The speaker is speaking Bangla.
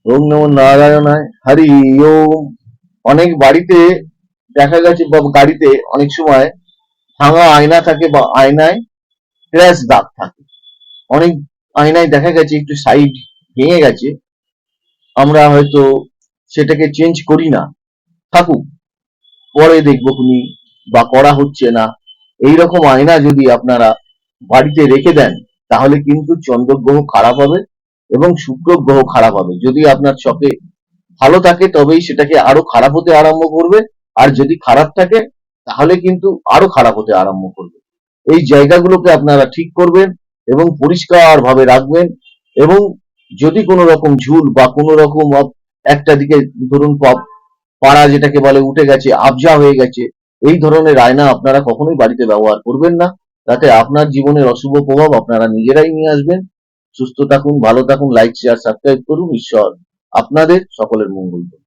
ওম নমঃ নারায়ণায়, হরি ওম। অনেক বাড়িতে দেখা গেছে বা গাড়িতে অনেক সময় ভাঙা আয়না থাকে বা আয়নায় ক্র্যাশ দাগ থাকে। অনেক আয়নায় দেখা গেছে একটু সাইড ভেঙে গেছে, আমরা হয়তো সেটাকে চেঞ্জ করি না, থাকুক পরে দেখবো খুনি, বা করা হচ্ছে না। এইরকম আয়না যদি আপনারা বাড়িতে রেখে দেন তাহলে কিন্তু চন্দ্রগ্রহ খারাপ হবে এবং শুক্র গ্রহ খারাপ হবে। যদি আপনার চকে ভালো থাকে তবেই সেটাকে আরো খারাপ হতে আরম্ভ করবে, আর যদি খারাপ থাকে তাহলে কিন্তু আরো খারাপ হতে আরম্ভ করবে। এই জায়গাগুলোকে আপনারা ঠিক করবেন এবং পরিষ্কার ভাবে রাখবেন। এবং যদি কোনো রকম ঝুল বা কোনো রকম একটা দিকে ধরুন পাড়া যেটাকে বলে উঠে গেছে, আবজা হয়ে গেছে, এই ধরনের আয়না আপনারা কখনোই বাড়িতে ব্যবহার করবেন না। তাতে আপনার জীবনের অশুভ প্রভাব আপনারা নিজেরাই নিয়ে আসবেন। সুস্থ থাকুন, ভালো থাকুন, লাইক শেয়ার সাবস্ক্রাইব করুন। ঈশ্বর আপনাদের সকলের মঙ্গল করুন।